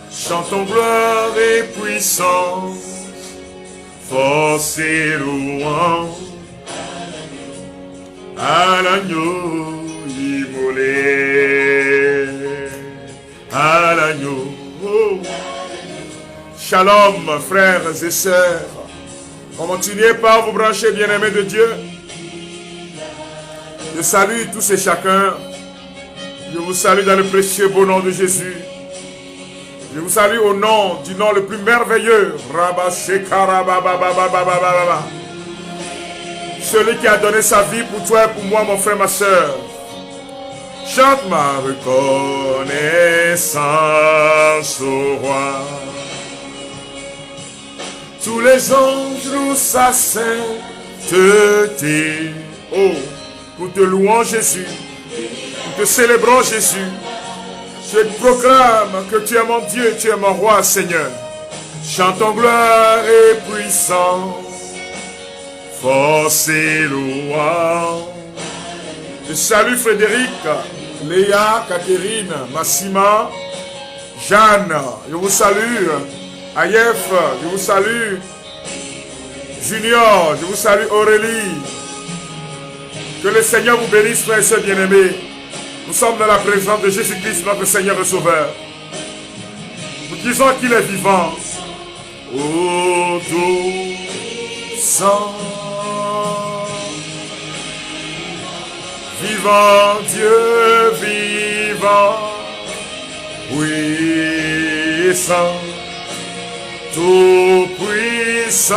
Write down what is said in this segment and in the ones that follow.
Chantons gloire et puissance, force et louange à l'agneau immolé, à l'agneau. Oh. Shalom, frères et sœurs. Continuez par vous brancher, bien-aimés de Dieu. Je salue tous et chacun. Je vous salue dans le précieux beau nom de Jésus. Je vous salue au nom du nom le plus merveilleux. Celui qui a donné sa vie pour toi et pour moi, mon frère, ma soeur. Chante ma reconnaissance au roi. Tous les anges louent sa sainteté. Oh, nous te louons Jésus. Nous te célébrons Jésus. Je proclame que tu es mon Dieu, tu es mon roi, Seigneur. Chantons gloire et puissance, force et louange. Je salue Frédéric, Léa, Catherine, Massima, Jeanne. Je vous salue. Aïef, je vous salue. Junior, je vous salue. Aurélie. Que le Seigneur vous bénisse, frères et sœurs bien-aimés. Nous sommes dans la présence de Jésus-Christ, notre Seigneur et Sauveur. Nous disons qu'il est vivant. Ô tout sang, vivant Dieu vivant, puissant, tout puissant.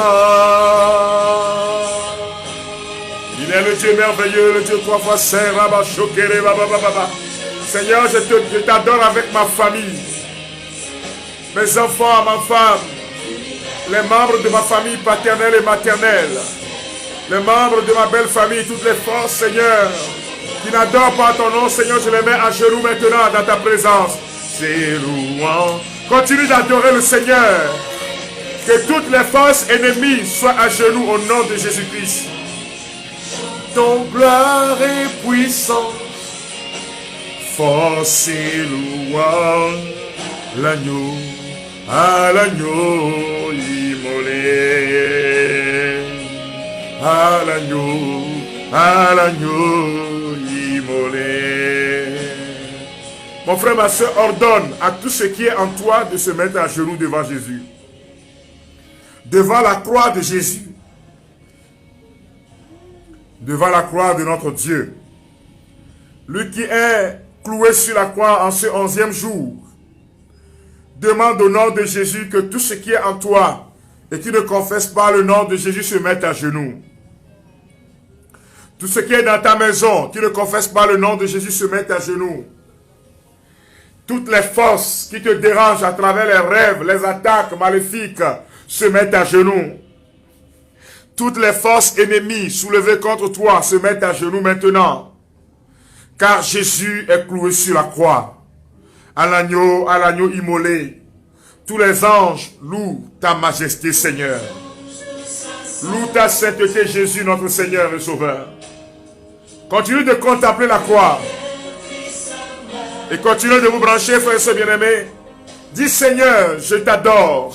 Il est le Dieu merveilleux, le Dieu trois fois saint, Rabba Shokere, Baba. Seigneur, je t'adore avec ma famille, mes enfants, ma femme, les membres de ma famille paternelle et maternelle, les membres de ma belle famille, toutes les forces, Seigneur, qui n'adorent pas ton nom, Seigneur, je les mets à genoux maintenant dans ta présence. C'est louant. Continue d'adorer le Seigneur. Que toutes les forces ennemies soient à genoux au nom de Jésus-Christ. Ton gloire et puissance, force et louange, l'agneau, à l'agneau immolé, à l'agneau immolé. Mon frère, ma soeur, ordonne à tout ce qui est en toi de se mettre à genoux devant Jésus, devant la croix de Jésus, devant la croix de notre Dieu. Lui qui est cloué sur la croix en ce 11e jour, demande au nom de Jésus que tout ce qui est en toi et qui ne confesse pas le nom de Jésus se mette à genoux. Tout ce qui est dans ta maison, qui ne confesse pas le nom de Jésus se mette à genoux. Toutes les forces qui te dérangent à travers les rêves, les attaques maléfiques se mettent à genoux. Toutes les forces ennemies soulevées contre toi se mettent à genoux maintenant. Car Jésus est cloué sur la croix. À l'agneau immolé. Tous les anges louent ta majesté, Seigneur. Loue ta sainteté, Jésus, notre Seigneur et Sauveur. Continue de contempler la croix. Et continuez de vous brancher, frères et sœurs bien-aimés. Dis, Seigneur, je t'adore.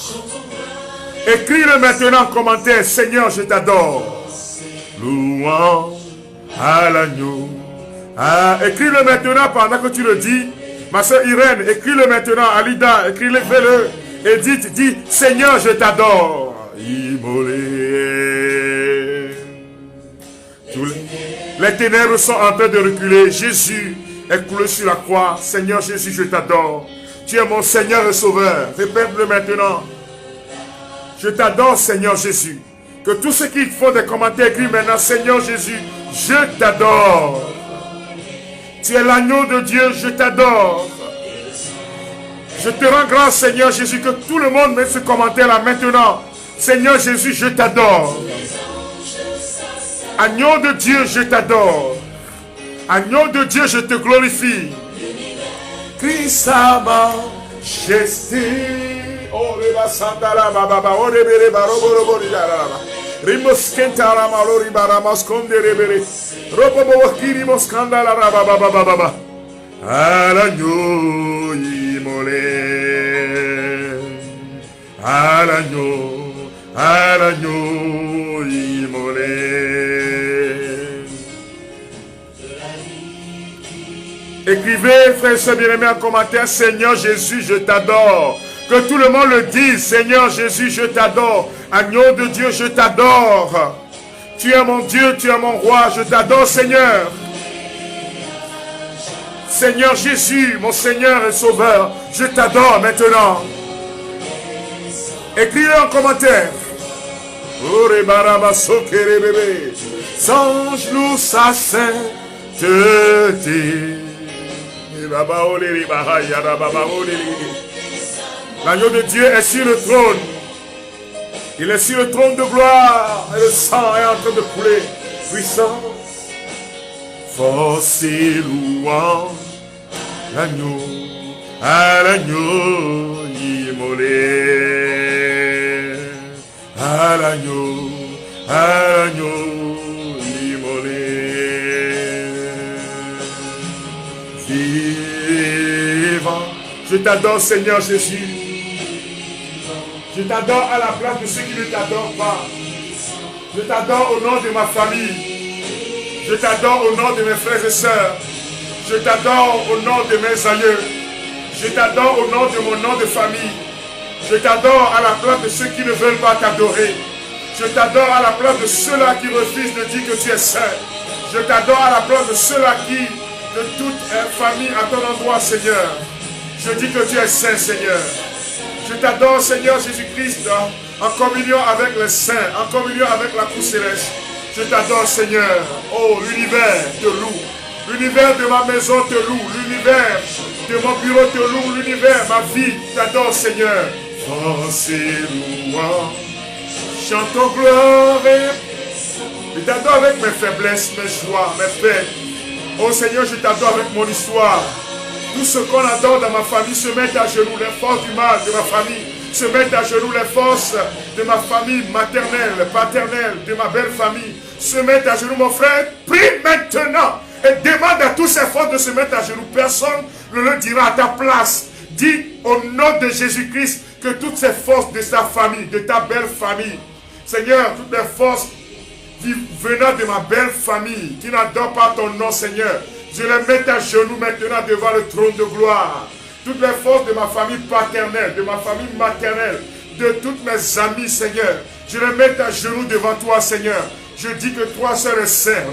Écris-le maintenant en commentaire, Seigneur, je t'adore. Louant à l'agneau. Écris-le maintenant pendant que tu le dis. Ma soeur Irène, écris-le maintenant. Alida, écris-le, fais-le. Et dis, Seigneur, je t'adore. Immolé. Les ténèbres sont en train de reculer. Jésus est coulé sur la croix. Seigneur Jésus, je t'adore. Tu es mon Seigneur et Sauveur. Répète-le maintenant. Je t'adore, Seigneur Jésus. Que tous ceux qui font des commentaires écrivent maintenant, Seigneur Jésus, je t'adore. Tu es l'agneau de Dieu, je t'adore. Je te rends grâce, Seigneur Jésus, que tout le monde met ce commentaire là maintenant. Seigneur Jésus, je t'adore. Agneau de Dieu, je t'adore. Agneau de Dieu, je te glorifie. Christ a majesté. Oh, reba sandala baba, oh rebere barobo ridaraba. Rimos kentara malori baramas konde rebere. Robo kiri moskandala baba baba baba. À l'agneau immolé. À l'agneau immolé. Écrivez, frères et sœurs bien-aimés, en commentaire, Seigneur Jésus, je t'adore. Que tout le monde le dise, Seigneur Jésus, je t'adore. Agneau de Dieu, je t'adore. Tu es mon Dieu, tu es mon roi, je t'adore, Seigneur. Seigneur Jésus, mon Seigneur et Sauveur, je t'adore maintenant. Écrivez en commentaire. Sange loue sa sainteté. L'agneau de Dieu est sur le trône. Il est sur le trône de gloire. Et le sang est en train de couler. Puissant. Force et louange. L'agneau. À l'agneau immolé. À l'agneau. À l'agneau immolé. Vivant. Je t'adore, Seigneur Jésus. Je t'adore à la place de ceux qui ne t'adorent pas. Je t'adore au nom de ma famille. Je t'adore au nom de mes frères et sœurs. Je t'adore au nom de mes aïeux. Je t'adore au nom de mon nom de famille. Je t'adore à la place de ceux qui ne veulent pas t'adorer. Je t'adore à la place de ceux-là qui refusent de dire que tu es saint. Je t'adore à la place de ceux-là qui, de toute famille à ton endroit, Seigneur. Je dis que tu es saint, Seigneur. Je t'adore, Seigneur Jésus-Christ, en communion avec les saints, en communion avec la cour céleste. Je t'adore, Seigneur. Oh, l'univers te loue. L'univers de ma maison te loue. L'univers de mon bureau te loue. L'univers, ma vie, t'adore, Seigneur. Force et louange. Chantons gloire. Je t'adore avec mes faiblesses, mes joies, mes peines. Oh Seigneur, je t'adore avec mon histoire. Tout ce qu'on adore dans ma famille se met à genoux. Les forces du mal de ma famille se mettent à genoux. Les forces de ma famille maternelle, paternelle, de ma belle famille se mettent à genoux. Mon frère, prie maintenant et demande à tous ces forces de se mettre à genoux. Personne ne le dira à ta place. Dis au nom de Jésus-Christ que toutes ces forces de sa famille, de ta belle famille, Seigneur, toutes les forces venant de ma belle famille qui n'adore pas ton nom, Seigneur, je les mets à genoux maintenant devant le trône de gloire. Toutes les forces de ma famille paternelle, de ma famille maternelle, de toutes mes amies, Seigneur, je les mets à genoux devant toi, Seigneur. Je dis que toi seul es saint.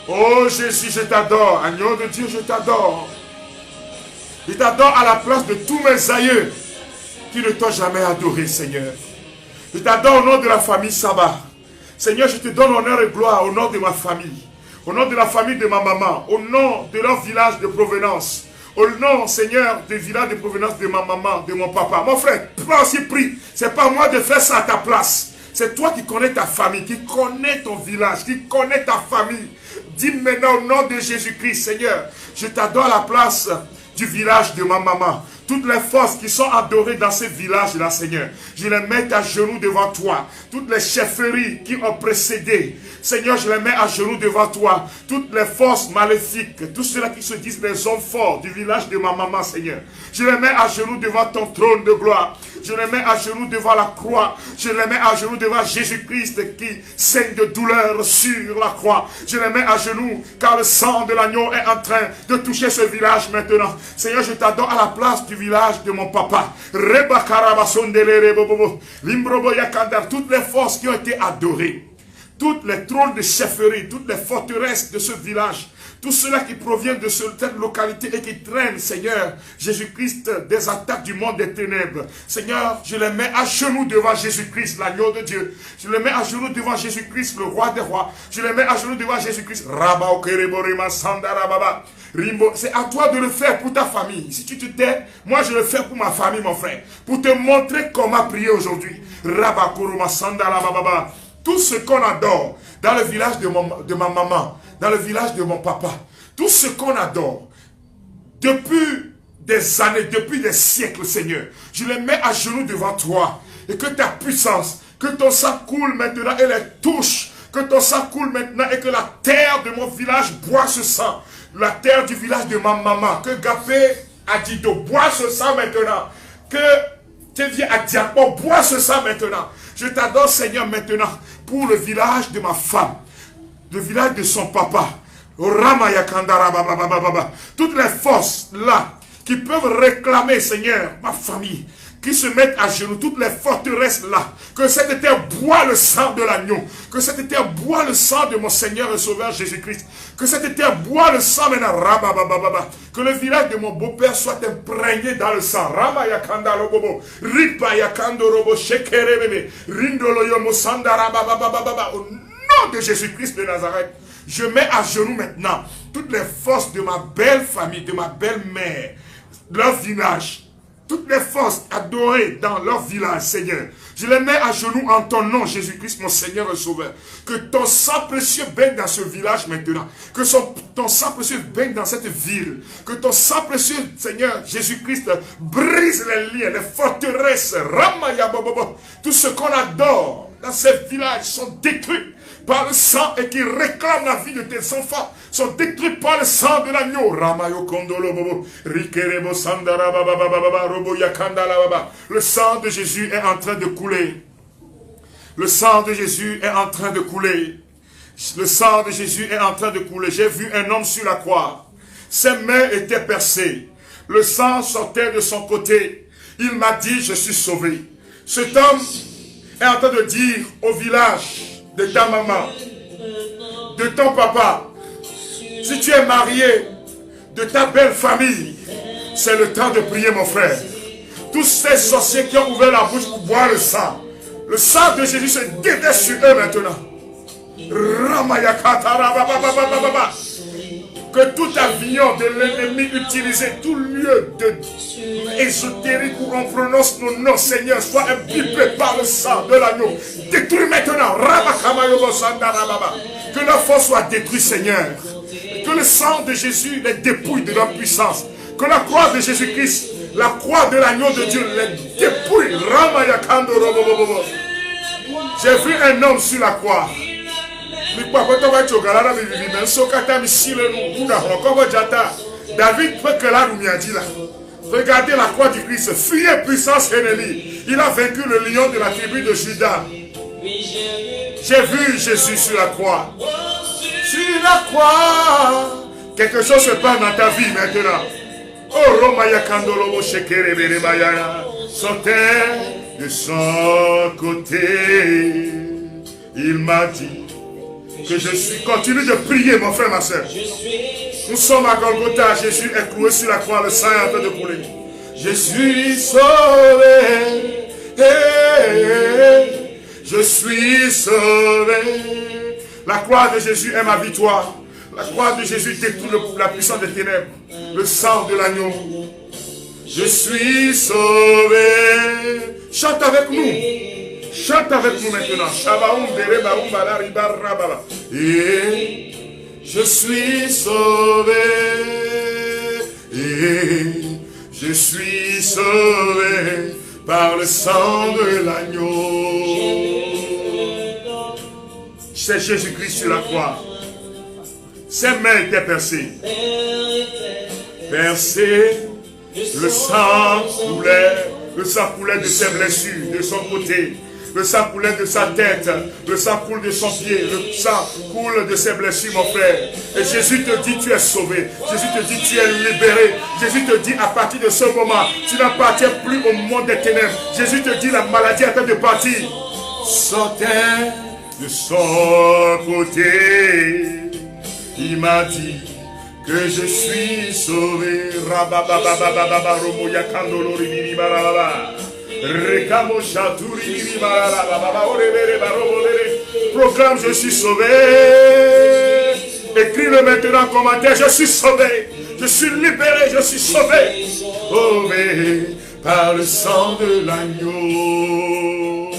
Oh Jésus, je t'adore. Agneau de Dieu, je t'adore. Je t'adore à la place de tous mes aïeux qui ne t'ont jamais adoré, Seigneur. Je t'adore au nom de la famille Sabah. Seigneur, je te donne honneur et gloire au nom de ma famille. Au nom de la famille de ma maman. Au nom de leur village de provenance. Au nom, Seigneur, du village de provenance de ma maman, de mon papa. Mon frère, prends aussi prie. C'est pas moi de faire ça à ta place. C'est toi qui connais ta famille, qui connais ton village, qui connais ta famille. Dis maintenant au nom de Jésus-Christ, Seigneur, je t'adore à la place du village de ma maman. Toutes les forces qui sont adorées dans ce village-là, Seigneur, je les mets à genoux devant toi. Toutes les chefferies qui ont précédé, Seigneur, je les mets à genoux devant toi. Toutes les forces maléfiques, tous ceux-là qui se disent les hommes forts du village de ma maman, Seigneur, je les mets à genoux devant ton trône de gloire. Je les mets à genoux devant la croix. Je les mets à genoux devant Jésus-Christ qui saigne de douleur sur la croix. Je les mets à genoux car le sang de l'agneau est en train de toucher ce village maintenant. Seigneur, je t'adore à la place du village de mon papa. Toutes les forces qui ont été adorées, toutes les trônes de chefferie, toutes les forteresses de ce village, tout cela qui provient de cette localité et qui traîne, Seigneur, Jésus-Christ, des attaques du monde des ténèbres. Seigneur, je les mets à genoux devant Jésus-Christ, l'agneau de Dieu. Je les mets à genoux devant Jésus-Christ, le roi des rois. Je les mets à genoux devant Jésus-Christ. C'est à toi de le faire pour ta famille. Si tu te tais, moi je le fais pour ma famille, mon frère. Pour te montrer comment prier aujourd'hui. tout ce qu'on adore, dans le village de ma maman, dans le village de mon papa, tout ce qu'on adore, depuis des années, depuis des siècles, Seigneur, je les mets à genoux devant toi, et que ta puissance, que ton sang coule maintenant et les touche, que ton sang coule maintenant et que la terre de mon village boit ce sang, la terre du village de ma maman, que Gapé a dit de boire ce sang maintenant, que tu viens à Diakon, bois ce sang maintenant. Je t'adore, Seigneur, maintenant, pour le village de ma femme, le village de son papa, toutes les forces là, qui peuvent réclamer, Seigneur, ma famille, qui se mettent à genoux, toutes les forteresses là, que cette terre boit le sang de l'agneau, que cette terre boit le sang de mon Seigneur et Sauveur Jésus-Christ, que cette terre boit le sang maintenant, que le village de mon beau-père soit imprégné dans le sang, au nom de Jésus-Christ de Nazareth, je mets à genoux maintenant toutes les forces de ma belle famille, de ma belle-mère, leur village, toutes les forces adorées dans leur village, Seigneur. Je les mets à genoux en ton nom, Jésus-Christ, mon Seigneur et Sauveur. Que ton sang précieux baigne dans ce village maintenant. Que ton sang précieux baigne dans cette ville. Que ton sang précieux, Seigneur, Jésus-Christ, brise les liens, les forteresses. Tout ce qu'on adore dans ces villages sont détruits par le sang et qui réclament la vie de tes enfants sont détruits par le sang de l'agneau. Le sang de Jésus est en train de couler. Le sang de Jésus est en train de couler. Le sang de Jésus est en train de couler. J'ai vu un homme sur la croix. Ses mains étaient percées. Le sang sortait de son côté. Il m'a dit, je suis sauvé. Cet homme est en train de dire au village de ta maman, de ton papa, si tu es marié, de ta belle famille, c'est le temps de prier, mon frère. Tous ces sorciers qui ont ouvert la bouche pour boire le sang de Jésus se déverse sur eux maintenant. Que tout avion de l'ennemi utilisé, tout lieu de ésotérique où on prononce nos noms, Seigneur, soit imbibé par le sang de l'agneau. Détruis maintenant. Que leur force soit détruite, Seigneur. Que le sang de Jésus les dépouille de leur puissance. Que la croix de Jésus-Christ, la croix de l'agneau de Dieu, les dépouille. J'ai vu un homme sur la croix. David peut que là nous a dit là. Regardez la croix du Christ. Fuyez puissance ennemie. Il a vaincu le lion de la tribu de Juda. J'ai vu Jésus sur la croix. Sur la croix. Quelque chose se passe dans ta vie maintenant. Oh Romaya Kandolobo Shekere Berebayana. Sortait de son côté. Il m'a dit que je suis. Continue de prier, mon frère, ma soeur. Nous sommes à Golgotha. Jésus est cloué sur la croix. Le sang est en train de couler. Je suis sauvé. Je suis sauvé. La croix de Jésus est ma victoire. La croix de Jésus détruit la puissance des ténèbres. Le sang de l'agneau. Je suis sauvé. Chante avec nous. Chante avec nous maintenant. Et je suis sauvé. Et je suis sauvé par le sang de l'agneau. C'est Jésus-Christ sur la croix. Ses mains étaient percées. Percées. Le sang coulait de ses blessures, de son côté. Le sang coulait de sa tête. Le sang coule de son pied. Le sang coule de ses blessures, mon frère. Et Jésus te dit, tu es sauvé. Jésus te dit, tu es libéré. Jésus te dit, à partir de ce moment, tu n'appartiens plus au monde des ténèbres. Jésus te dit, la maladie est en train de partir. Sortez de son côté. Il m'a dit que je suis sauvé. Proclame, je suis sauvé. Écris-le maintenant en commentaire. Je suis sauvé. Je suis libéré. Je suis sauvé. Sauvé par le sang de l'agneau.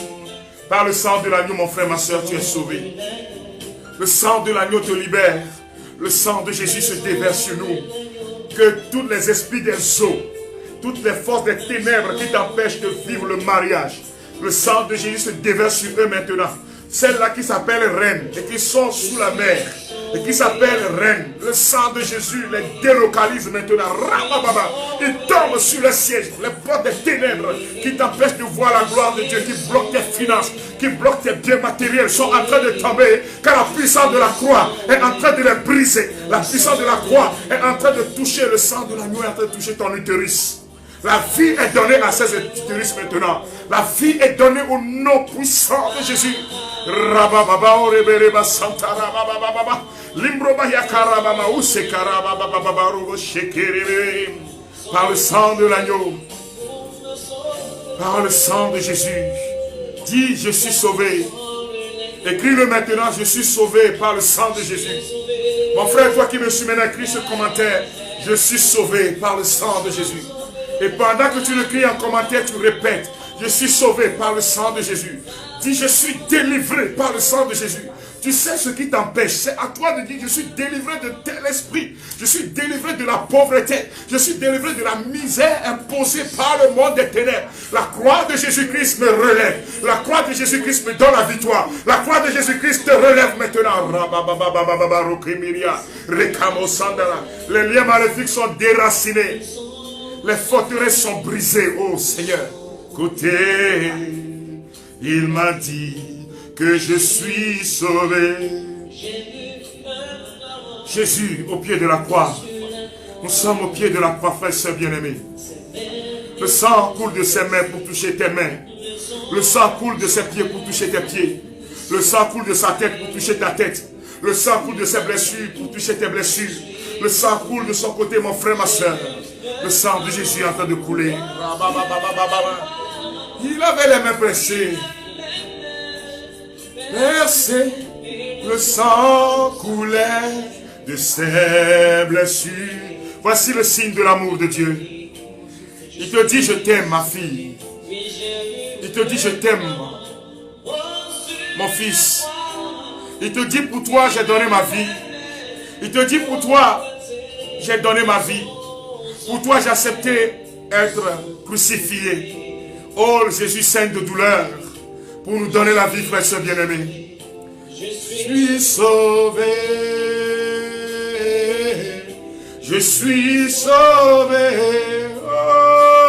Par le sang de l'agneau, mon frère, ma soeur, tu es sauvé. Le sang de l'agneau te libère. Le sang de Jésus se déverse sur nous. Que tous les esprits des eaux, toutes les forces des ténèbres qui t'empêchent de vivre le mariage, le sang de Jésus se déverse sur eux maintenant. Celles-là qui s'appellent reines et qui sont sous la mer et qui s'appellent reines, le sang de Jésus les délocalise maintenant. Ils tombent sur le siège, les portes des ténèbres qui t'empêchent de voir la gloire de Dieu, qui bloquent tes finances, qui bloquent tes biens matériels, sont en train de tomber, car la puissance de la croix est en train de les briser. La puissance de la croix est en train de toucher le sang de l'agneau, est en train de toucher ton utérus. La vie est donnée à ces utérus maintenant. La vie est donnée au nom puissant de Jésus. Par le sang de l'agneau, par le sang de Jésus, dis je suis sauvé. Écris-le maintenant, je suis sauvé par le sang de Jésus. Mon frère, toi qui me suis maintenant, écris ce commentaire, je suis sauvé par le sang de Jésus. Et pendant que tu le cries en commentaire, tu répètes, je suis sauvé par le sang de Jésus. Dis, je suis délivré par le sang de Jésus. Tu sais ce qui t'empêche. C'est à toi de dire, je suis délivré de tel esprit. Je suis délivré de la pauvreté. Je suis délivré de la misère imposée par le monde des ténèbres. La croix de Jésus-Christ me relève. La croix de Jésus-Christ me donne la victoire. La croix de Jésus-Christ te relève maintenant. Les liens maléfiques sont déracinés. Les forteresses sont brisées, oh Seigneur. Écoutez, il m'a dit que je suis sauvé. Jésus, au pied de la croix. Nous sommes au pied de la croix, frère et sœur bien-aimés. Le sang coule de ses mains pour toucher tes mains. Le sang coule de ses pieds pour toucher tes pieds. Le sang coule de sa tête pour toucher ta tête. Le sang coule de ses blessures pour toucher tes blessures. Le sang coule de son côté, mon frère, ma soeur. Le sang de Jésus est en train de couler. Il avait les mains pressées. Versé, le sang coulait de ses blessures. Voici le signe de l'amour de Dieu. Il te dit, je t'aime, ma fille. Il te dit, je t'aime, mon fils. Il te dit, pour toi, j'ai donné ma vie. Il te dit, pour toi, j'ai donné ma vie. Pour toi, j'ai accepté être crucifié. Oh, Jésus saigne de douleur pour nous donner la vie, frère et sœur bien-aimés. Je suis sauvé. Je suis sauvé.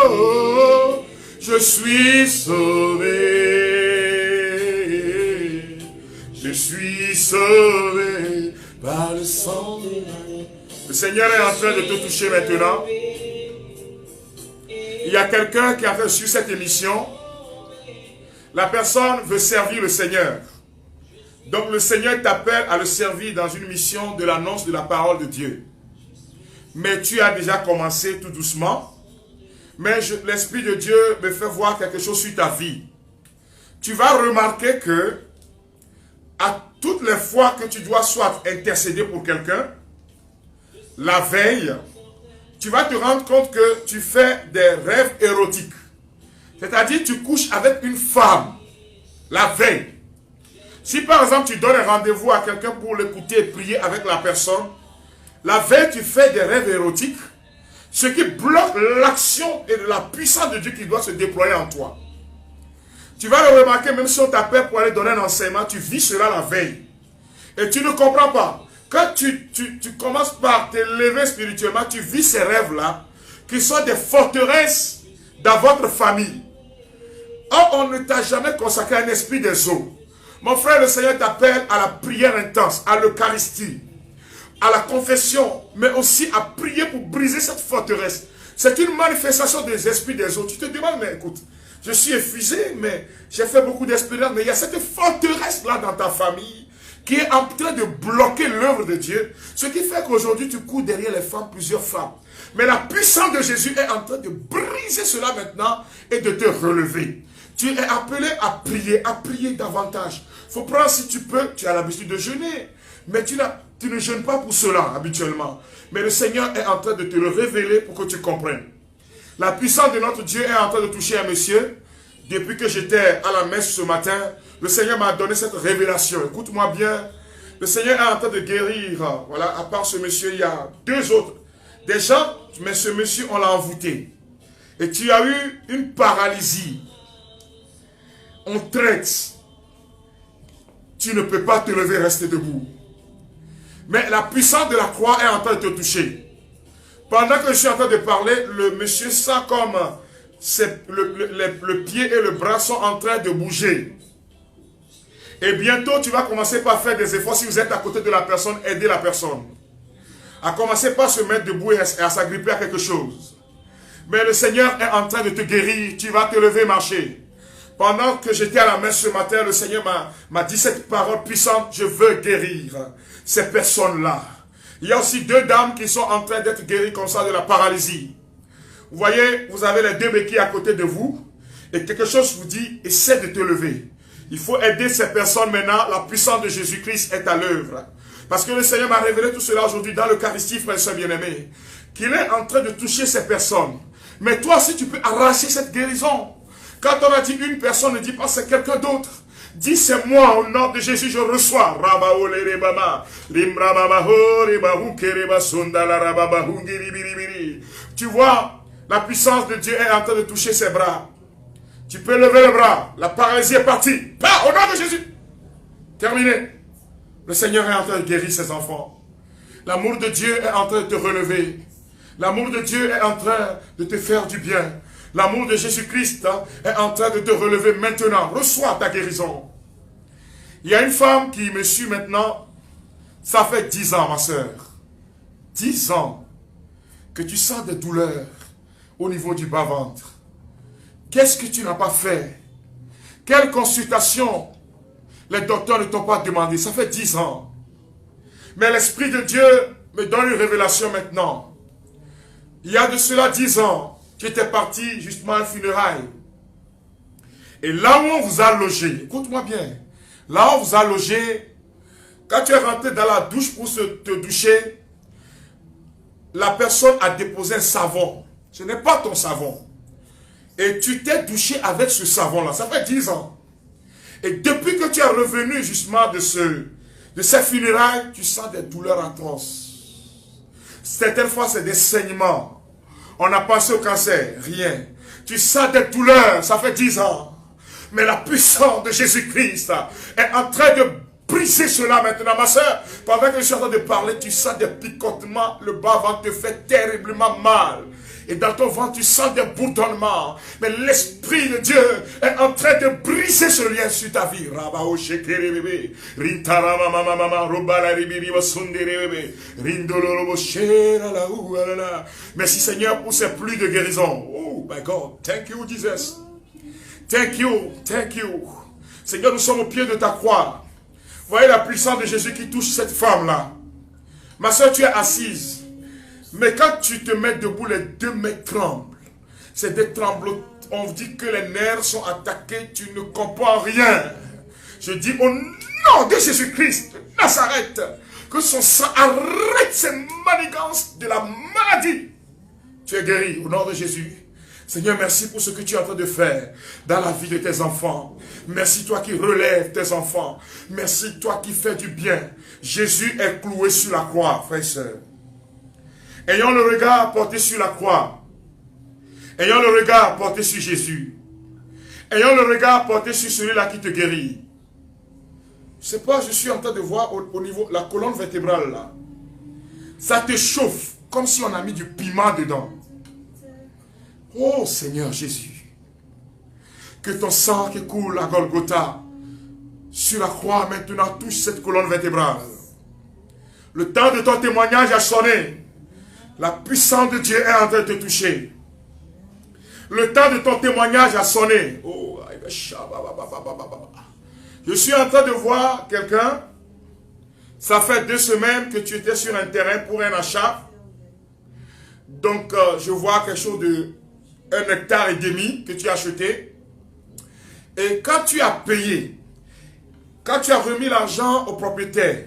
Oh, je suis sauvé. Je suis sauvé par le sang de l'agneau. Le Seigneur est en train de te toucher maintenant. Il y a quelqu'un qui a reçu cette émission. La personne veut servir le Seigneur. Donc le Seigneur t'appelle à le servir dans une mission de l'annonce de la parole de Dieu. Mais tu as déjà commencé tout doucement. Mais l'Esprit de Dieu me fait voir quelque chose sur ta vie. Tu vas remarquer que à toutes les fois que tu dois soit intercéder pour quelqu'un, la veille, tu vas te rendre compte que tu fais des rêves érotiques. C'est-à-dire, tu couches avec une femme la veille. Si par exemple, tu donnes un rendez-vous à quelqu'un pour l'écouter et prier avec la personne, la veille, tu fais des rêves érotiques, ce qui bloque l'action et la puissance de Dieu qui doit se déployer en toi. Tu vas le remarquer, même si on t'appelle pour aller donner un enseignement, tu vis cela la veille. Et tu ne comprends pas. Quand tu commences par t'élever spirituellement, tu vis ces rêves-là, qui sont des forteresses dans votre famille. Or, on ne t'a jamais consacré un esprit des eaux. Mon frère, le Seigneur t'appelle à la prière intense, à l'Eucharistie, à la confession, mais aussi à prier pour briser cette forteresse. C'est une manifestation des esprits des eaux. Tu te demandes, mais écoute, je suis épuisé, mais j'ai fait beaucoup d'expériences, mais il y a cette forteresse-là dans ta famille qui est en train de bloquer l'œuvre de Dieu. Ce qui fait qu'aujourd'hui, tu cours derrière les femmes, plusieurs femmes. Mais la puissance de Jésus est en train de briser cela maintenant et de te relever. Tu es appelé à prier davantage. Il faut prendre, si tu peux, tu as l'habitude de jeûner. Mais tu ne jeûnes pas pour cela habituellement. Mais le Seigneur est en train de te le révéler pour que tu comprennes. La puissance de notre Dieu est en train de toucher un monsieur. depuis que j'étais à la messe ce matin, le Seigneur m'a donné cette révélation. Écoute-moi bien. Le Seigneur est en train de guérir. Voilà, à part ce monsieur, il y a deux autres. Des gens, mais ce monsieur, on l'a envoûté. Et tu as eu une paralysie. On traite. Tu ne peux pas te lever, rester debout. Mais la puissance de la croix est en train de te toucher. Pendant que je suis en train de parler, le monsieur sent comme le pied et le bras sont en train de bouger. Et bientôt, tu vas commencer par faire des efforts. Si vous êtes à côté de la personne, aider la personne. À commencer par se mettre debout et à s'agripper à quelque chose. Mais le Seigneur est en train de te guérir. Tu vas te lever, marcher. Pendant que j'étais à la messe ce matin, le Seigneur m'a dit cette parole puissante. Je veux guérir ces personnes-là. Il y a aussi deux dames qui sont en train d'être guéries comme ça de la paralysie. Vous voyez, vous avez les deux béquilles à côté de vous. Et quelque chose vous dit, essaie de te lever. Il faut aider ces personnes maintenant. La puissance de Jésus-Christ est à l'œuvre. Parce que le Seigneur m'a révélé tout cela aujourd'hui dans l'Eucharistie, frères et sœurs bien-aimés. Qu'il est en train de toucher ces personnes. Mais toi aussi, tu peux arracher cette guérison. Quand on a dit une personne, ne dis pas c'est quelqu'un d'autre. Dis c'est moi, au nom de Jésus, je reçois. Tu vois, la puissance de Dieu est en train de toucher ses bras. Tu peux lever le bras. La paralysie est partie. Pas au nom de Jésus. Terminé. Le Seigneur est en train de guérir ses enfants. L'amour de Dieu est en train de te relever. L'amour de Dieu est en train de te faire du bien. L'amour de Jésus-Christ est en train de te relever maintenant. Reçois ta guérison. Il y a une femme qui me suit maintenant. Ça fait 10 ans, ma soeur. 10 ans que tu sens des douleurs au niveau du bas-ventre. Qu'est-ce que tu n'as pas fait? Quelle consultation les docteurs ne t'ont pas demandé? Ça fait 10 ans. Mais l'Esprit de Dieu me donne une révélation maintenant. Il y a de cela 10 ans, tu étais parti justement à un funérail. Et là où on vous a logé, écoute-moi bien, là où on vous a logé, quand tu es rentré dans la douche pour te doucher, la personne a déposé un savon. Ce n'est pas ton savon. Et tu t'es douché avec ce savon-là. Ça fait 10 ans. Et depuis que tu es revenu justement de ces funérailles, tu sens des douleurs atroces. Certaines fois, c'est des saignements. On a pensé au cancer, rien. Tu sens des douleurs, ça fait 10 ans. Mais la puissance de Jésus-Christ est en train de briser cela maintenant, ma soeur. Pendant que je suis en train de parler, tu sens des picotements. Le bas-ventre te fait terriblement mal. Et dans ton ventre, tu sens des bourdonnements. Mais l'Esprit de Dieu est en train de briser ce lien sur ta vie. Merci Seigneur pour ces pluies de guérison. Oh my God, thank you Jesus. Thank you, thank you. Seigneur, nous sommes au pied de ta croix. Voyez la puissance de Jésus qui touche cette femme-là. Ma soeur, tu es assise. Mais quand tu te mets debout, les deux mains tremblent. C'est des tremblements. On dit que les nerfs sont attaqués, tu ne comprends rien. Je dis au nom de Jésus-Christ, Nazareth, que son sang arrête ces manigances de la maladie. Tu es guéri au nom de Jésus. Seigneur, merci pour ce que tu es en train de faire dans la vie de tes enfants. Merci toi qui relèves tes enfants. Merci toi qui fais du bien. Jésus est cloué sur la croix, frères et sœurs. Ayons le regard porté sur la croix. Ayons le regard porté sur Jésus. Ayons le regard porté sur celui-là qui te guérit. Je sais pas, je suis en train de voir au niveau de la colonne vertébrale là. Ça te chauffe comme si on a mis du piment dedans. Oh Seigneur Jésus. Que ton sang qui coule à Golgotha sur la croix maintenant touche cette colonne vertébrale. Le temps de ton témoignage a sonné. La puissance de Dieu est en train de te toucher. Le temps de ton témoignage a sonné. Oh, je suis en train de voir quelqu'un. Ça fait 2 semaines que tu étais sur un terrain pour un achat. Donc, je vois quelque chose de 1,5 hectare que tu as acheté. Et quand tu as payé, quand tu as remis l'argent au propriétaire,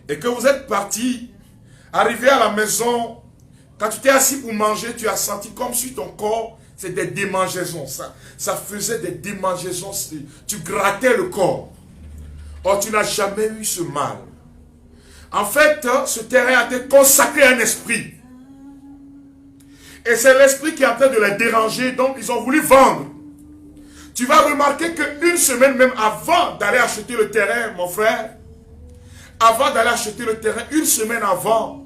et que vous êtes parti, arrivé à la maison, quand tu t'es assis pour manger, tu as senti comme si ton corps C'est des démangeaisons. Ça faisait des démangeaisons. Tu grattais le corps. Or, tu n'as jamais eu ce mal. En fait, ce terrain a été consacré à un esprit. Et c'est l'esprit qui est en train de les déranger. Donc, ils ont voulu vendre. Tu vas remarquer qu'une semaine même avant d'aller acheter le terrain, mon frère, avant d'aller acheter le terrain, une semaine avant,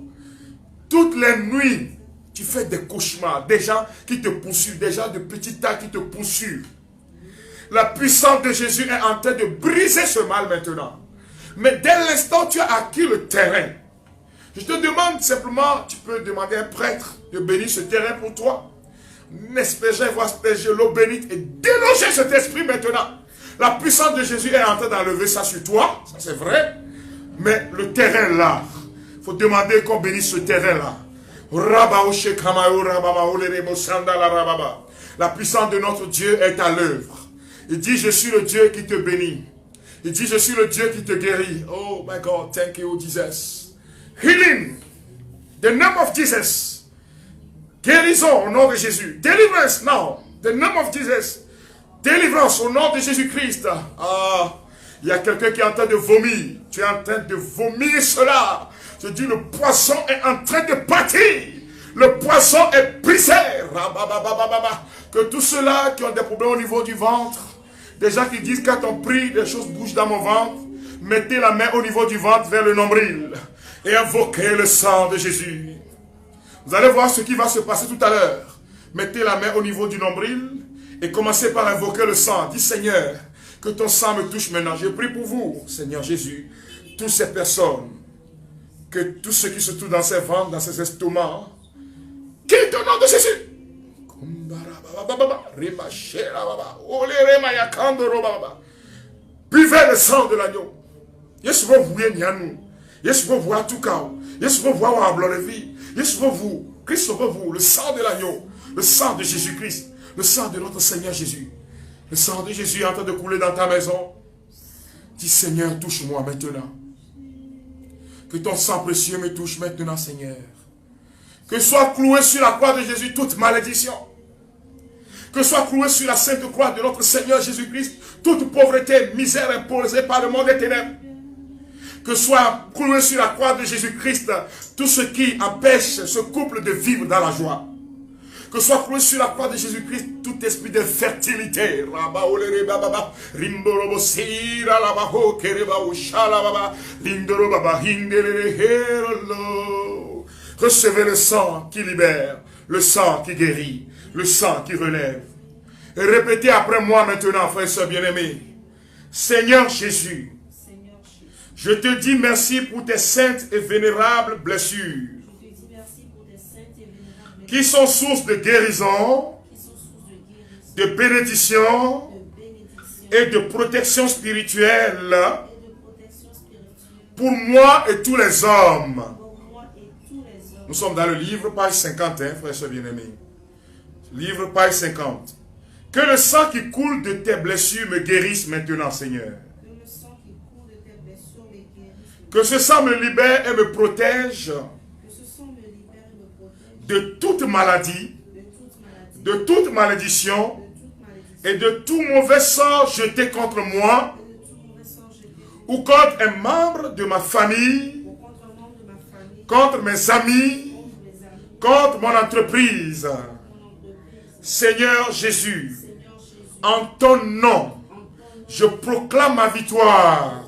toutes les nuits, tu fais des cauchemars. Des gens qui te poursuivent, des gens de petite taille qui te poursuivent. La puissance de Jésus est en train de briser ce mal maintenant. Mais dès l'instant où tu as acquis le terrain, je te demande simplement, tu peux demander à un prêtre de bénir ce terrain pour toi. N'espérer voir asperger l'eau bénite et déloger cet esprit maintenant. La puissance de Jésus est en train d'enlever ça sur toi, ça c'est vrai. Mais le terrain là, il faut demander qu'on bénisse ce terrain là. La puissance de notre Dieu est à l'œuvre. Il dit, je suis le Dieu qui te bénit. Il dit, je suis le Dieu qui te guérit. Oh my God, thank you Jesus. Healing, the name of Jesus. Guérison au nom de Jésus. Deliverance now, the name of Jesus. Délivrance au nom de Jésus-Christ. Ah, il y a quelqu'un qui est en train de vomir. Tu es en train de vomir cela. Je dis, le poisson est en train de partir. Le poisson est brisé. Que tous ceux-là qui ont des problèmes au niveau du ventre, des gens qui disent quand on prie, des choses bougent dans mon ventre, mettez la main au niveau du ventre vers le nombril et invoquez le sang de Jésus. Vous allez voir ce qui va se passer tout à l'heure. Mettez la main au niveau du nombril et commencez par invoquer le sang. Dis Seigneur, que ton sang me touche maintenant. Je prie pour vous, Seigneur Jésus, toutes ces personnes, que tous ceux qui se trouvent dans ces ventres, dans ces estomacs, quitte au nom de Jésus. Buvez le sang de l'agneau. Yes, vous voyez, yes, vous voyez tout cas. Yes, vous voyez la vie. Yes, vous, Christ vous, le sang de l'agneau, le sang de Jésus-Christ, le sang de notre Seigneur Jésus. Le sang de Jésus est en train de couler dans ta maison. Dis Seigneur, touche-moi maintenant. Que ton sang précieux me touche maintenant, Seigneur. Que soit cloué sur la croix de Jésus toute malédiction. Que soit cloué sur la sainte croix de notre Seigneur Jésus-Christ toute pauvreté, misère imposée par le monde des ténèbres. Que soit cloué sur la croix de Jésus-Christ tout ce qui empêche ce couple de vivre dans la joie. Que soit cloué sur la croix de Jésus-Christ tout esprit d'infertilité. Recevez le sang qui libère, le sang qui guérit, le sang qui relève. Et répétez après moi maintenant, frères et sœurs bien-aimés. Seigneur Jésus, je te dis merci pour tes saintes et vénérables blessures qui sont source de guérison, de bénédiction et de protection spirituelle pour moi et tous les hommes. Nous sommes dans le livre, page 51, frères et sœurs bien-aimés. Livre, page 50. Que le sang qui coule de tes blessures me guérisse maintenant, Seigneur. Que ce sang me libère et me protège de toute maladie, de toute malédiction et de tout mauvais sort jeté contre moi ou contre un membre de ma famille, contre mes amis, contre mon entreprise. Seigneur Jésus, en ton nom, je proclame ma victoire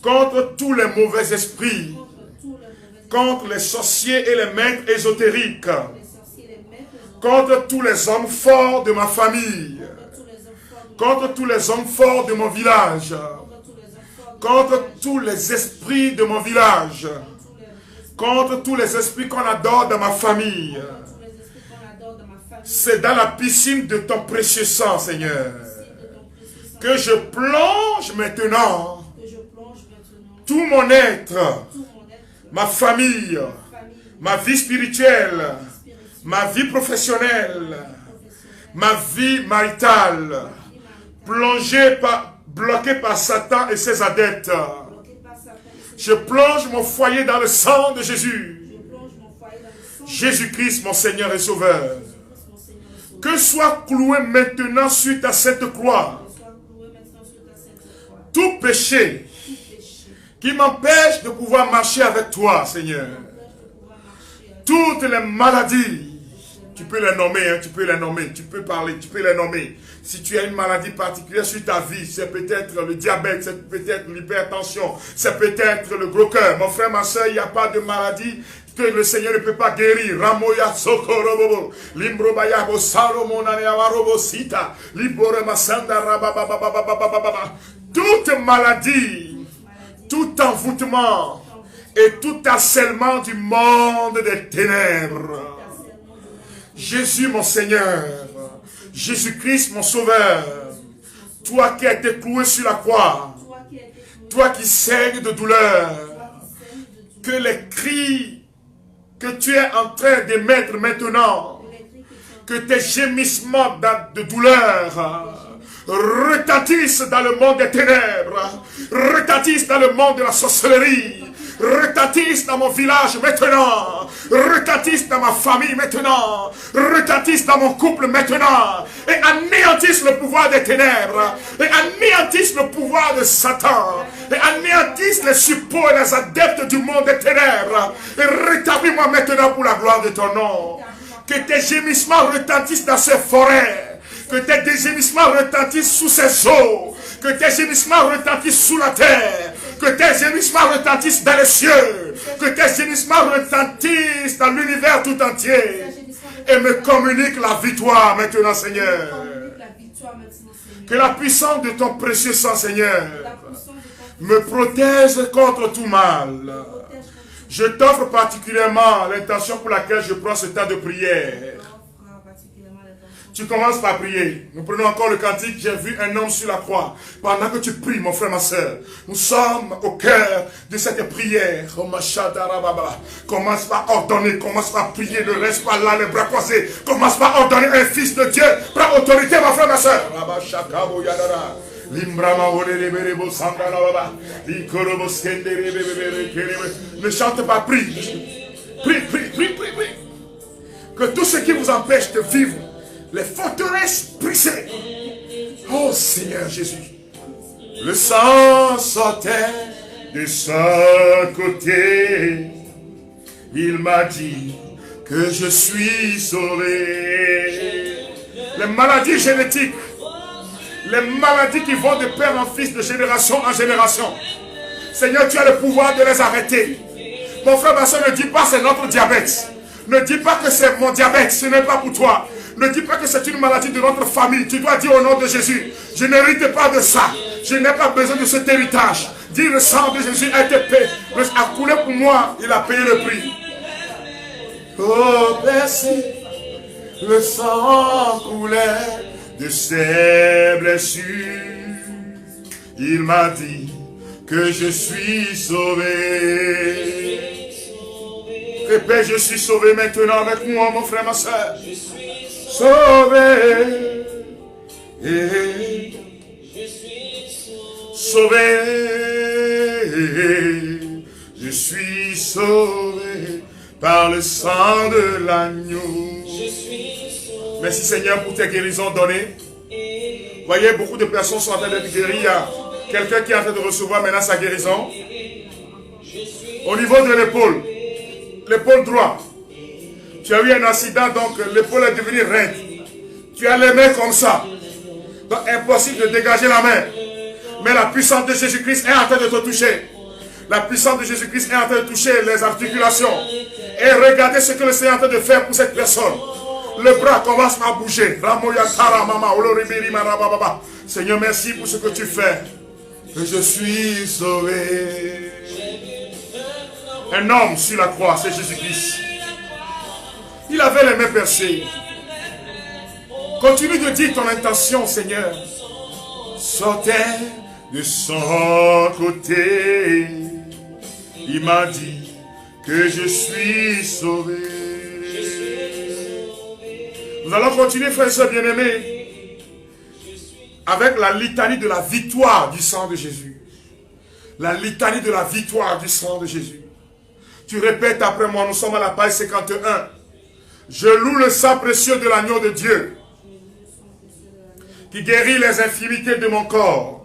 contre tous les mauvais esprits, contre les sorciers et les maîtres ésotériques, contre tous les hommes forts de ma famille, contre tous les hommes forts de mon village, contre tous les esprits de mon village, contre tous les esprits qu'on adore dans ma famille. C'est dans la piscine de ton précieux sang, Seigneur, que je plonge maintenant tout mon être, ma famille, ma vie spirituelle, ma vie professionnelle, ma vie maritale, bloquée par Satan et ses adeptes. Je plonge mon foyer dans le sang de Jésus. Jésus-Christ, mon Seigneur et Sauveur. que soit cloué maintenant suite à cette croix tout péché qui m'empêche de pouvoir marcher avec toi, Seigneur. Toutes les maladies, tu peux les nommer, hein, tu peux les nommer, tu peux parler, tu peux les nommer. Si tu as une maladie particulière sur ta vie, c'est peut-être le diabète, c'est peut-être l'hypertension, c'est peut-être le gros cœur. Mon frère, ma soeur, il n'y a pas de maladie que le Seigneur ne peut pas guérir. Ramoya Sokorobo, Limbrobaya Salomo Naneavarobo Sita, Libore Masanda Rababababababababa. Toute maladie, tout envoûtement et tout harcèlement du monde des ténèbres. Jésus mon Seigneur, Jésus-Christ mon Sauveur, toi qui as été cloué sur la croix, toi qui saignes de douleur, que les cris que tu es en train d'émettre maintenant, que tes gémissements de douleur retentissent dans le monde des ténèbres, retentissent dans le monde de la sorcellerie, retentissent dans mon village maintenant, retentissent dans ma famille maintenant, retentissent dans mon couple maintenant, et anéantissent le pouvoir des ténèbres, et anéantissent le pouvoir de Satan, et anéantissent les suppôts et les adeptes du monde des ténèbres, et rétablis-moi maintenant pour la gloire de ton nom. Que tes gémissements retentissent dans ces forêts, que tes gémissements retentissent sous ces eaux, que tes gémissements retentissent sous la terre, que tes gémissements retentissent dans les cieux, que tes gémissements retentissent dans l'univers tout entier, et me communique la victoire maintenant, Seigneur. Que la puissance de ton précieux sang, Seigneur, me protège contre tout mal. Je t'offre particulièrement l'intention pour laquelle je prends ce temps de prière. Tu commences par prier. Nous prenons encore le cantique. J'ai vu un homme sur la croix. Pendant que tu pries, mon frère, ma soeur, nous sommes au cœur de cette prière. Commence par ordonner, commence par prier. Ne reste pas là, les bras croisés. Commence par ordonner un fils de Dieu. Prends autorité, mon frère, ma soeur. Ne chante pas, prie. Prie, prie, prie, prie, prie. Que tout ce qui vous empêche de vivre, les forteresses brisées. Oh Seigneur Jésus. Le sang sortait de son côté. Il m'a dit que je suis sauvé. Les maladies génétiques, les maladies qui vont de père en fils, de génération en génération. Seigneur, tu as le pouvoir de les arrêter. Mon frère, ma soeur, ne dis pas c'est notre diabète. Ne dis pas que c'est mon diabète, ce n'est pas pour toi. Ne dis pas que c'est une maladie de notre famille. Tu dois dire au nom de Jésus, je n'hérite pas de ça. Je n'ai pas besoin de cet héritage. Dis le sang de Jésus a été payé, a coulé pour moi, il a payé le prix. Oh, merci, le sang coulait de ses blessures. Il m'a dit que je suis sauvé. Répète, je suis sauvé maintenant avec moi, mon frère, ma soeur. Sauvé. Sauvé. Je suis sauvé par le sang de l'agneau. Merci Seigneur pour tes guérisons données. Voyez, beaucoup de personnes sont en train d'être guéries. Il y a quelqu'un qui est en train de recevoir maintenant sa guérison. Au niveau de l'épaule. L'épaule droite. Tu as eu un accident, donc l'épaule est devenue raide. Tu as les mains comme ça. Donc impossible de dégager la main. Mais la puissance de Jésus-Christ est en train de te toucher. La puissance de Jésus-Christ est en train de toucher les articulations. Et regardez ce que le Seigneur est en train de faire pour cette personne. Le bras commence à bouger. Seigneur, merci pour ce que tu fais. Que je suis sauvé. Un homme sur la croix, c'est Jésus-Christ. Il avait les mains percées. Continue de dire ton intention, Seigneur. Sortait de son côté. Il m'a dit que je suis sauvé. Nous allons continuer, frères et sœurs bien-aimés, avec la litanie de la victoire du sang de Jésus. La litanie de la victoire du sang de Jésus. Tu répètes après moi, nous sommes à la page 51. Je loue le sang précieux de l'agneau de Dieu. qui guérit les infirmités de mon corps,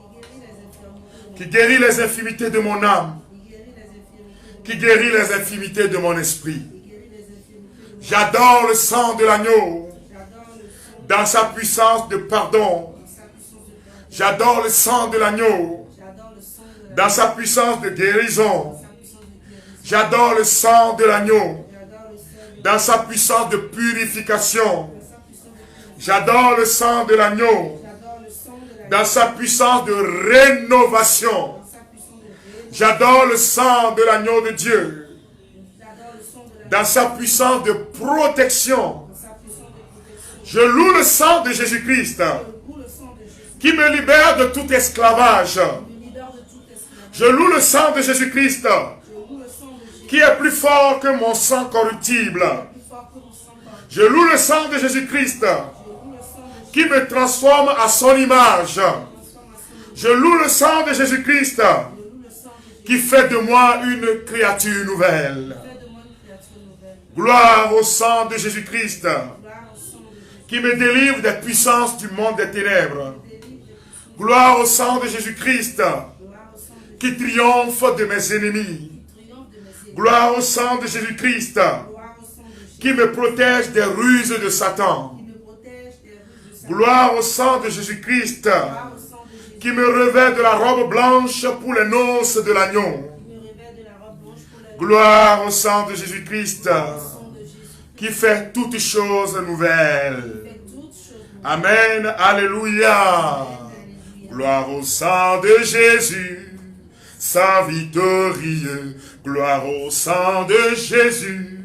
qui guérit les infirmités de mon âme, qui guérit les infirmités de mon esprit. J'adore le sang de l'agneau dans sa puissance de pardon. J'adore le sang de l'agneau dans sa puissance de guérison. J'adore le sang de l'agneau dans sa puissance de purification. J'adore le sang de l'agneau dans sa puissance de rénovation. J'adore le sang de l'agneau de Dieu dans sa puissance de protection. Je loue le sang de Jésus-Christ qui me libère de tout esclavage. Je loue le sang de Jésus-Christ qui est plus fort que mon sang corruptible. Je loue le sang de Jésus-Christ qui me transforme à son image. Je loue le sang de Jésus-Christ qui fait de moi une créature nouvelle. Gloire au sang de Jésus-Christ qui me délivre des puissances du monde des ténèbres. Gloire au sang de Jésus-Christ qui triomphe de mes ennemis. Gloire au sang de Jésus-Christ qui me protège des ruses de Satan. Gloire au sang de Jésus-Christ qui me revêt de la robe blanche pour les noces de l'agneau. Gloire au sang de Jésus-Christ qui fait toutes choses nouvelles. Amen. Alléluia. Gloire au sang de Jésus, sang victorieux. Gloire au sang de Jésus,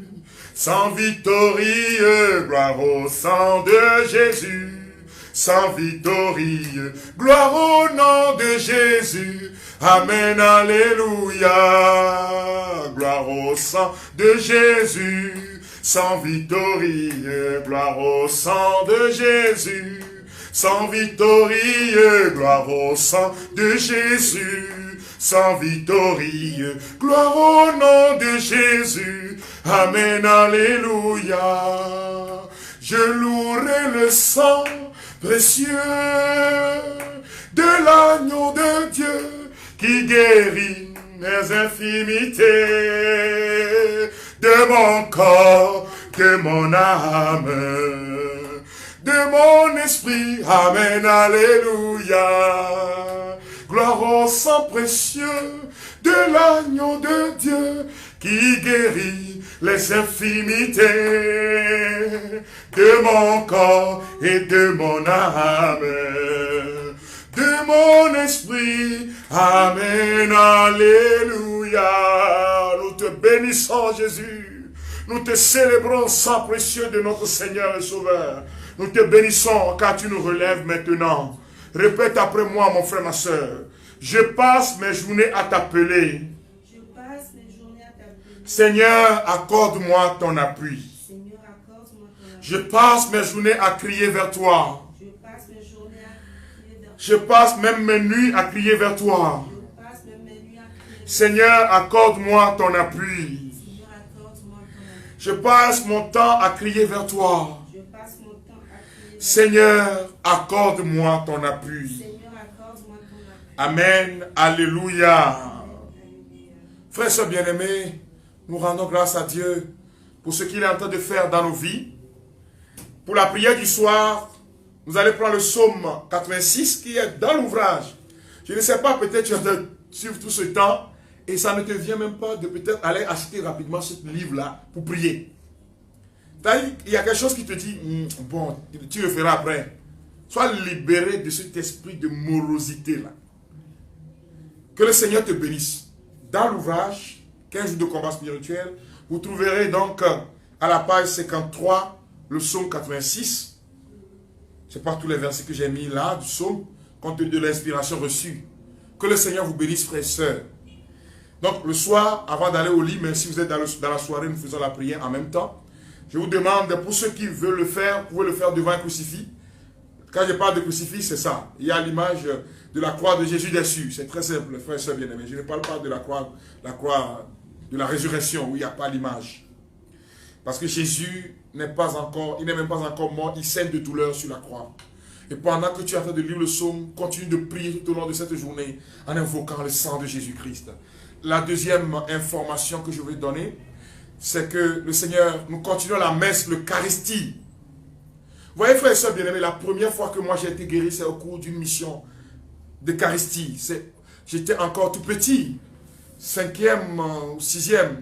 sang victorieux. Gloire au sang de Jésus, sang victorieux. Gloire au nom de Jésus. Amen, alléluia. Gloire au sang de Jésus, sang victorieux. Gloire au sang de Jésus, sang victorieux. Gloire au sang de Jésus, sang victorieux. Gloire au nom de Jésus. Amen, alléluia. Je louerai le sang précieux de l'agneau de Dieu qui guérit mes infirmités de mon corps, de mon âme, de mon esprit. Amen, alléluia. Gloire au sang précieux de l'agneau de Dieu qui guérit les infirmités de mon corps et de mon âme, de mon esprit. Amen, alléluia. Nous te bénissons, Jésus. Nous te célébrons, sang précieux de notre Seigneur et Sauveur. Nous te bénissons car tu nous relèves maintenant. Répète après moi, mon frère, ma soeur. Je passe mes journées à t'appeler. Seigneur, accorde-moi ton appui. Je passe mes journées à crier vers toi. Je passe même mes nuits à crier vers toi. Seigneur, accorde-moi ton appui. Je passe mon temps à crier vers toi. Seigneur, accorde-moi ton appui. Amen. Alléluia. Frères et sœurs bien-aimés, nous rendons grâce à Dieu pour ce qu'il est en train de faire dans nos vies. Pour la prière du soir, nous allons prendre le psaume 86 qui est dans l'ouvrage. Je ne sais pas, peut-être tu vas suivre tout ce temps et ça ne te vient même pas de peut-être aller acheter rapidement ce livre-là pour prier. Il y a quelque chose qui te dit, bon, tu le feras après. Sois libéré de cet esprit de morosité-là. Que le Seigneur te bénisse. Dans l'ouvrage, 15 jours de combat spirituel, vous trouverez donc à la page 53, le psaume 86. Ce n'est pas tous les versets que j'ai mis là, du psaume, compte tenu de l'inspiration reçue. Que le Seigneur vous bénisse, frères et sœurs. Donc, le soir, avant d'aller au lit, même si vous êtes dans la soirée, nous faisons la prière en même temps. Je vous demande, pour ceux qui veulent le faire, vous pouvez le faire devant un crucifix. Quand je parle de crucifix, c'est ça. Il y a l'image de la croix de Jésus dessus. C'est très simple, frères et sœurs bien-aimés. Je ne parle pas de la croix de la résurrection, où il n'y a pas l'image. Parce que Jésus n'est pas encore, il n'est même pas encore mort, il saigne de douleur sur la croix. Et pendant que tu es en train de lire le psaume, continue de prier tout au long de cette journée en invoquant le sang de Jésus-Christ. La deuxième information que je vais donner, c'est que le Seigneur, nous continuons la messe, l'Eucharistie. Vous voyez, frères et sœurs bien-aimés, la première fois que moi j'ai été guéri, c'est au cours d'une mission d'Eucharistie. J'étais encore tout petit, 5e ou 6e.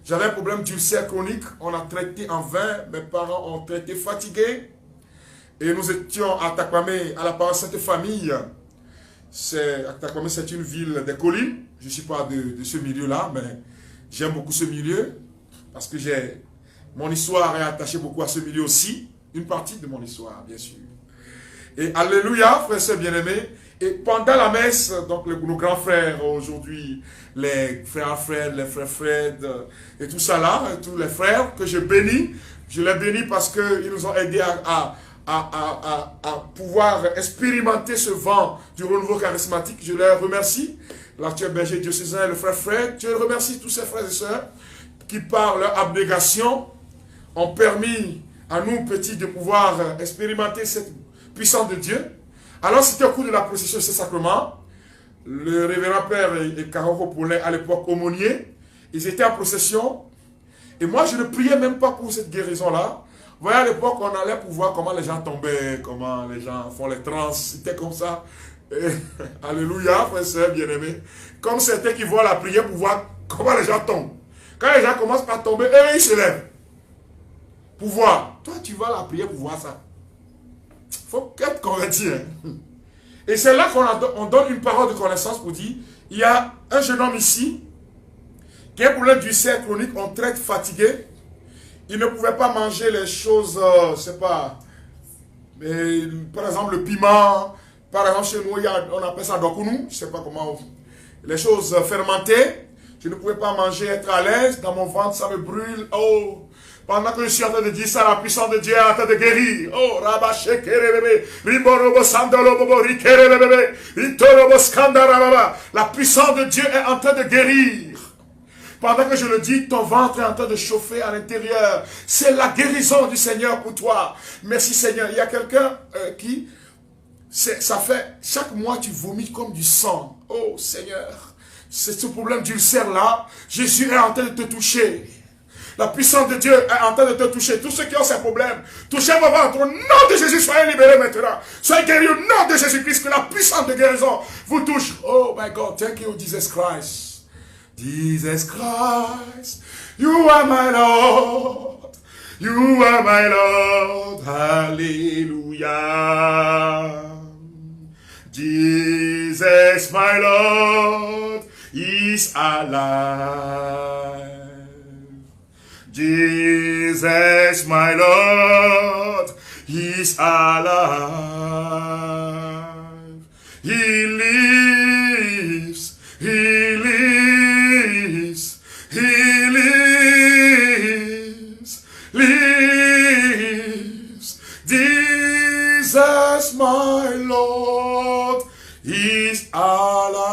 J'avais un problème d'ulcère chronique, on a traité en vain, mes parents ont été fatigués. Et nous étions à Takwame, à la paroisse Sainte-Famille. Takwame, c'est une ville des collines. Je ne suis pas de ce milieu-là, mais j'aime beaucoup ce milieu. Parce que mon histoire est attachée beaucoup à ce milieu aussi. Une partie de mon histoire, bien sûr. Et alléluia, frères et sœurs bien-aimés. Et pendant la messe, donc nos grands frères aujourd'hui, les frères Fred, les frères Fred, et tout ça là, tous les frères que je bénis, je les bénis parce qu'ils nous ont aidés à pouvoir expérimenter ce vent du renouveau charismatique. Je les remercie. L'actuel berger diocésain, le frère Fred, je remercie tous ces frères et sœurs qui, par leur abnégation, ont permis à nous, petits, de pouvoir expérimenter cette puissance de Dieu. Alors, c'était au cours de la procession de ce sacrement, le révérend père et Caro Paulin, à l'époque aumônier, ils étaient en procession, et moi, je ne priais même pas pour cette guérison-là. Vous voyez, à l'époque, on allait pour voir comment les gens tombaient, comment les gens font les trans, c'était comme ça. Et, alléluia, frères et sœurs bien-aimés. Comme certains qui voient la prière pour voir comment les gens tombent. Quand les gens commencent à tomber, eux, ils se lèvent. Pour voir. Toi, tu vas à la prière pour voir ça. Il faut être converti. Hein? Et c'est là qu'on donne une parole de connaissance pour dire, il y a un jeune homme ici, qui a un problème d'ulcère chronique, on traite fatigué. Il ne pouvait pas manger les choses, je ne sais pas, mais, par exemple le piment, par exemple chez nous, on appelle ça dokunu, je ne sais pas comment, les choses fermentées. Je ne pouvais pas manger, être à l'aise, dans mon ventre ça me brûle, oh. Pendant que je suis en train de dire ça, la puissance de Dieu est en train de guérir. Oh, Rabaché Kerebebe, Riborobo Sandalobobo, Rikerebebe, Ritorobo Skandarababa. La puissance de Dieu est en train de guérir. Pendant que je le dis, ton ventre est en train de chauffer à l'intérieur. C'est la guérison du Seigneur pour toi. Merci Seigneur. Il y a quelqu'un qui, ça fait, chaque mois tu vomis comme du sang. Oh Seigneur, c'est ce problème d'ulcère là. Jésus est en train de te toucher. La puissance de Dieu est en train de te toucher. Tous ceux qui ont ces problèmes, touchez vos ventres. Au nom de Jésus, soyez libérés maintenant. Soyez guéris au nom de Jésus-Christ. Que la puissance de guérison vous touche. Oh my God, thank you Jesus Christ. Jesus Christ, you are my Lord. You are my Lord. Hallelujah. Jesus, my Lord, is alive. Jesus, my Lord, is alive. He lives, he lives, he lives, lives. Jesus, my Lord, is alive.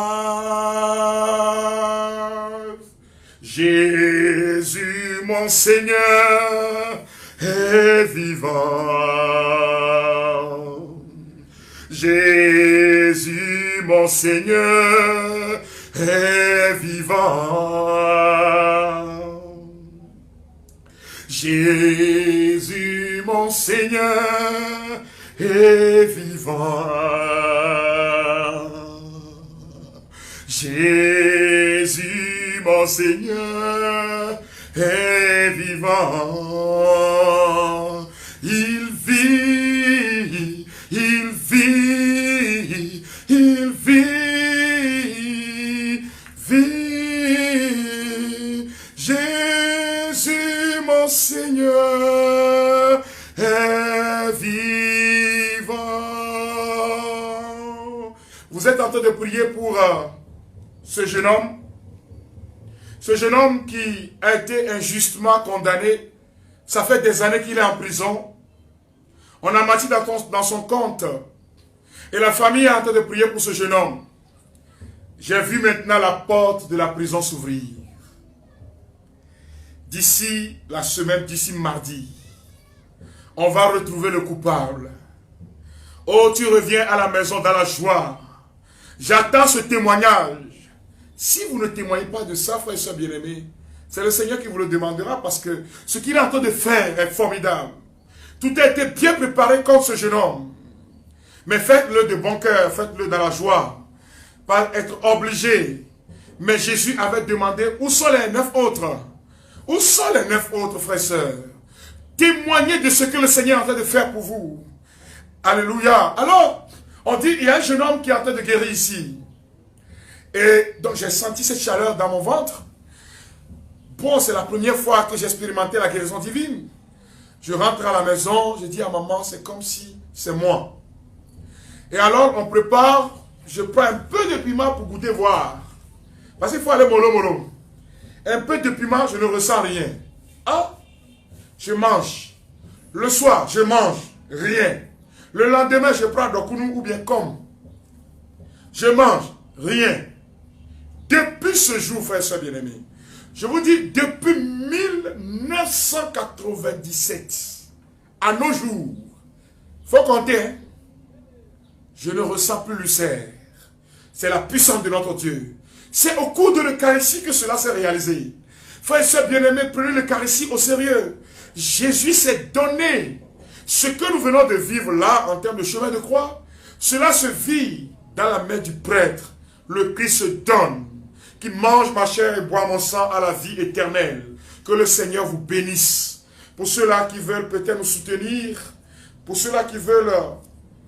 Jésus, mon Seigneur, est vivant. Jésus, mon Seigneur, est vivant. Jésus, mon Seigneur, est vivant. Jésus, mon Seigneur, est vivant. Il vit, il vit, il vit, vit. Jésus, mon Seigneur, est vivant. Vous êtes en train de prier pour ce jeune homme. Ce jeune homme qui a été injustement condamné, ça fait des années qu'il est en prison. On a menti dans son compte. Et la famille est en train de prier pour ce jeune homme. J'ai vu maintenant la porte de la prison s'ouvrir. D'ici la semaine, d'ici mardi, on va retrouver le coupable. Oh, tu reviens à la maison dans la joie. J'attends ce témoignage. Si vous ne témoignez pas de ça, frères et sœurs bien-aimés, c'est le Seigneur qui vous le demandera parce que ce qu'il est en train de faire est formidable. Tout a été bien préparé contre ce jeune homme. Mais faites-le de bon cœur, faites-le dans la joie. Pas être obligé. Mais Jésus avait demandé, où sont les 9 autres? Où sont les 9 autres, frères et sœurs? Témoignez de ce que le Seigneur est en train de faire pour vous. Alléluia. Alors, on dit, il y a un jeune homme qui est en train de guérir ici. Et donc j'ai senti cette chaleur dans mon ventre. Bon, c'est la première fois que j'ai expérimenté la guérison divine. Je rentre à la maison, je dis à maman, c'est comme si c'est moi. Et alors, on prépare, je prends un peu de piment pour goûter voir. Parce qu'il faut aller mollo mollo. Un peu de piment, je ne ressens rien. Ah, je mange. Le soir, je mange rien. Le lendemain, je prends dokunu ou bien comme. Je mange rien. Depuis ce jour, frères et sœurs bien-aimés, je vous dis, depuis 1997, à nos jours, il faut compter, hein, je ne ressens plus l'ulcère. C'est la puissance de notre Dieu. C'est au cours de l'Eucharistie que cela s'est réalisé. Frères et sœurs bien-aimés, prenez l'Eucharistie au sérieux. Jésus s'est donné. Ce que nous venons de vivre là, en termes de chemin de croix, cela se vit dans la main du prêtre. Le Christ se donne, qui mange ma chair et boit mon sang à la vie éternelle. Que le Seigneur vous bénisse. Pour ceux-là qui veulent peut-être nous soutenir, pour ceux-là qui veulent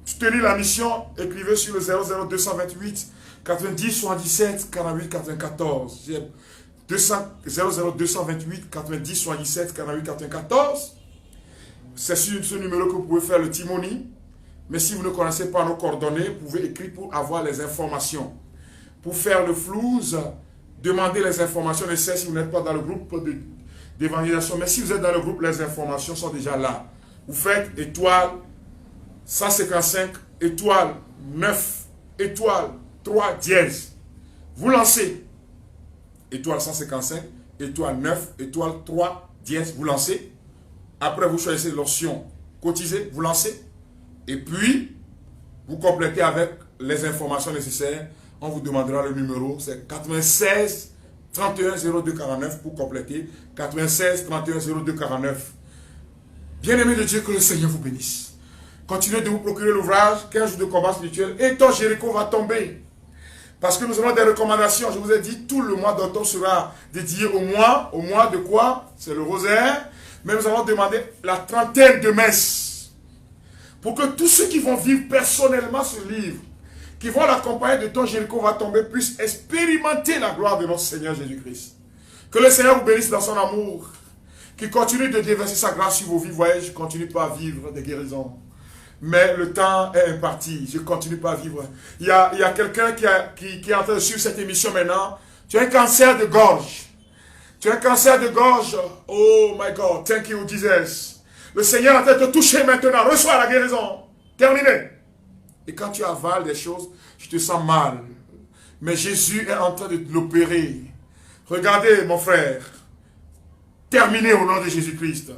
soutenir la mission, écrivez sur le 00228 90 77 48 94. 00228 90 77 48 94. C'est sur ce numéro que vous pouvez faire le Timoni. Mais si vous ne connaissez pas nos coordonnées, vous pouvez écrire pour avoir les informations. Pour faire le flouze, demandez les informations nécessaires si vous n'êtes pas dans le groupe d'évangélisation. Mais si vous êtes dans le groupe, les informations sont déjà là. Vous faites étoile 155, étoile 9, étoile 3 dièse. Vous lancez. Étoile 155, étoile 9, étoile 3 dièse. Vous lancez. Après, vous choisissez l'option cotiser, vous lancez. Et puis, vous complétez avec les informations nécessaires. On vous demandera le numéro. C'est 96 31 02 49 pour compléter. 96 31 02 49. Bien-aimé de Dieu, que le Seigneur vous bénisse. Continuez de vous procurer l'ouvrage 15 jours de combat spirituel. Et ton Jéricho va tomber. Parce que nous avons des recommandations. Je vous ai dit, tout le mois d'octobre sera dédié au mois. Au mois de quoi? C'est le rosaire. Mais nous allons demander la trentaine de messes. Pour que tous ceux qui vont vivre personnellement ce livre, qui vont l'accompagner de ton Jéricho va tomber, puissent expérimenter la gloire de notre Seigneur Jésus-Christ. Que le Seigneur vous bénisse dans son amour. Qu'il continue de déverser sa grâce sur vos vies. Voyez, je ne continue pas à vivre des guérisons. Mais le temps est imparti. Je ne continue pas à vivre. Il y a quelqu'un qui est en train de suivre cette émission maintenant. Tu as un cancer de gorge. Tu as un cancer de gorge. Oh my God. Thank you, Jesus. Le Seigneur est en train de te toucher maintenant. Reçois la guérison. Terminé. Et quand tu avales des choses, tu te sens mal. Mais Jésus est en train de l'opérer. Regardez, mon frère. Terminé au nom de Jésus-Christ.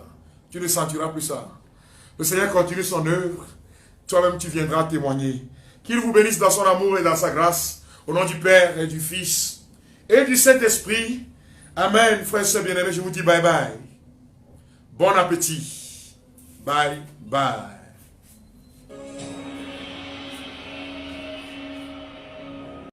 Tu ne sentiras plus ça. Le Seigneur continue son œuvre. Toi-même, tu viendras témoigner. Qu'il vous bénisse dans son amour et dans sa grâce. Au nom du Père et du Fils et du Saint-Esprit. Amen. Frères et sœurs bien-aimés, je vous dis bye bye. Bon appétit. Bye bye.